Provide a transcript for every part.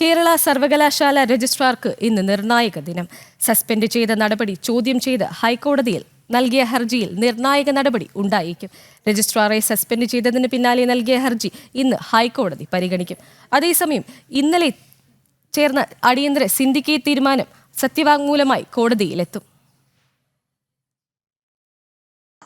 കേരള സർവകലാശാല രജിസ്ട്രാർക്ക് ഇന്ന് നിർണായക ദിനം. സസ്പെൻഡ് ചെയ്ത നടപടി ചോദ്യം ചെയ്ത് ഹൈക്കോടതിയിൽ നൽകിയ ഹർജിയിൽ നിർണായക നടപടി ഉണ്ടായേക്കും. രജിസ്ട്രാറെ സസ്പെൻഡ് ചെയ്തതിന് പിന്നാലെ നൽകിയ ഹർജി ഇന്ന് ഹൈക്കോടതി പരിഗണിക്കും. അതേസമയം ഇന്നലെ ചേർന്ന അടിയന്തര സിൻഡിക്കേറ്റ് തീരുമാനം സത്യവാങ്മൂലമായി കോടതിയിലെത്തും.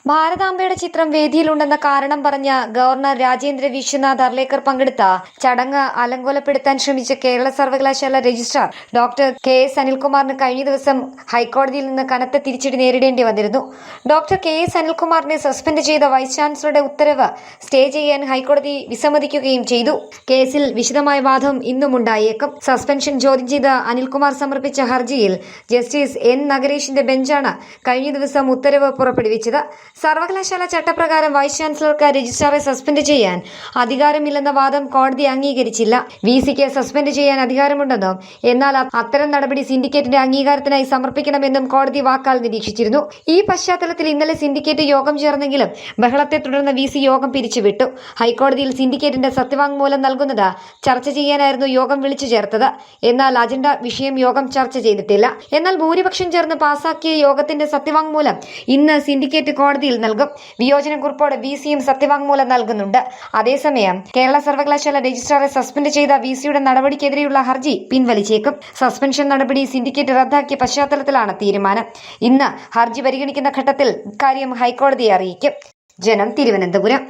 ഭാരതാംബയുടെ ചിത്രം വേദിയിലുണ്ടെന്ന കാരണം പറഞ്ഞ ഗവർണർ രാജേന്ദ്ര വിശ്വനാഥ് അർലേക്കർ പങ്കെടുത്ത ചടങ്ങ് അലങ്കോലപ്പെടുത്താൻ ശ്രമിച്ച കേരള സർവകലാശാല രജിസ്ട്രാർ ഡോക്ടർ KS അനിൽകുമാറിന് കഴിഞ്ഞ ദിവസം ഹൈക്കോടതിയിൽ നിന്ന് കനത്ത തിരിച്ചടി നേരിടേണ്ടി വന്നിരുന്നു. ഡോക്ടർ KS അനിൽകുമാറിനെ സസ്പെൻഡ് ചെയ്ത വൈസ് ചാൻസലറുടെ ഉത്തരവ് സ്റ്റേ ചെയ്യാൻ ഹൈക്കോടതി വിസമ്മതിക്കുകയും ചെയ്തു. കേസിൽ വിശദമായ വാദം ഇന്നും ഉണ്ടായേക്കും. സസ്പെൻഷൻ ചോദ്യം ചെയ്ത് അനിൽകുമാർ സമർപ്പിച്ച ഹർജിയിൽ ജസ്റ്റിസ് N നഗരേഷിന്റെ ബെഞ്ചാണ് കഴിഞ്ഞ ദിവസം ഉത്തരവ് പുറപ്പെടുവിച്ചത്. സർവകലാശാല ചട്ടപ്രകാരം വൈസ് ചാൻസലർക്ക് രജിസ്ട്രാറെ സസ്പെൻഡ് ചെയ്യാൻ അധികാരമില്ലെന്ന വാദം കോടതി അംഗീകരിച്ചില്ല. VCക്ക് സസ്പെൻഡ് ചെയ്യാൻ അധികാരമുണ്ടെന്നും എന്നാൽ അത്തരം നടപടി സിൻഡിക്കേറ്റിന്റെ അംഗീകാരത്തിനായി സമർപ്പിക്കണമെന്നും കോടതി വാക്കാൽ നിരീക്ഷിച്ചിരുന്നു. ഈ പശ്ചാത്തലത്തിൽ ഇന്നലെ സിൻഡിക്കേറ്റ് യോഗം ചേർന്നെങ്കിലും ബഹളത്തെ തുടർന്ന് VC യോഗം പിരിച്ചുവിട്ടു. ഹൈക്കോടതിയിൽ സിൻഡിക്കേറ്റിന്റെ സത്യവാങ്മൂലം നൽകുന്നത് ചർച്ച ചെയ്യാനായിരുന്നു യോഗം വിളിച്ചു ചേർത്തത്. എന്നാൽ അജണ്ട വിഷയം യോഗം ചർച്ച ചെയ്തിട്ടില്ല. എന്നാൽ ഭൂരിപക്ഷം ചേർന്ന് പാസാക്കിയ യോഗത്തിന്റെ സത്യവാങ്മൂലം ഇന്ന് സിൻഡിക്കേറ്റ് കോടതിയിൽ നൽകും. വിയോജനക്കുറിപ്പോടെ VCയും സത്യവാങ്മൂലം നൽകുന്നുണ്ട്. അതേസമയം കേരള സർവകലാശാല രജിസ്ട്രാറെ സസ്പെൻഡ് ചെയ്ത VCയുടെ നടപടിക്കെതിരെയുള്ള ഹർജി പിൻവലിച്ചേക്കും. സസ്പെൻഷൻ നടപടി സിൻഡിക്കേറ്റ് റദ്ദാക്കിയ പശ്ചാത്തലത്തിലാണ് തീരുമാനം. ഇന്ന് ഹർജി പരിഗണിക്കുന്ന ഘട്ടത്തിൽ ഇക്കാര്യം ഹൈക്കോടതിയെ അറിയിക്കും. ജനം, തിരുവനന്തപുരം.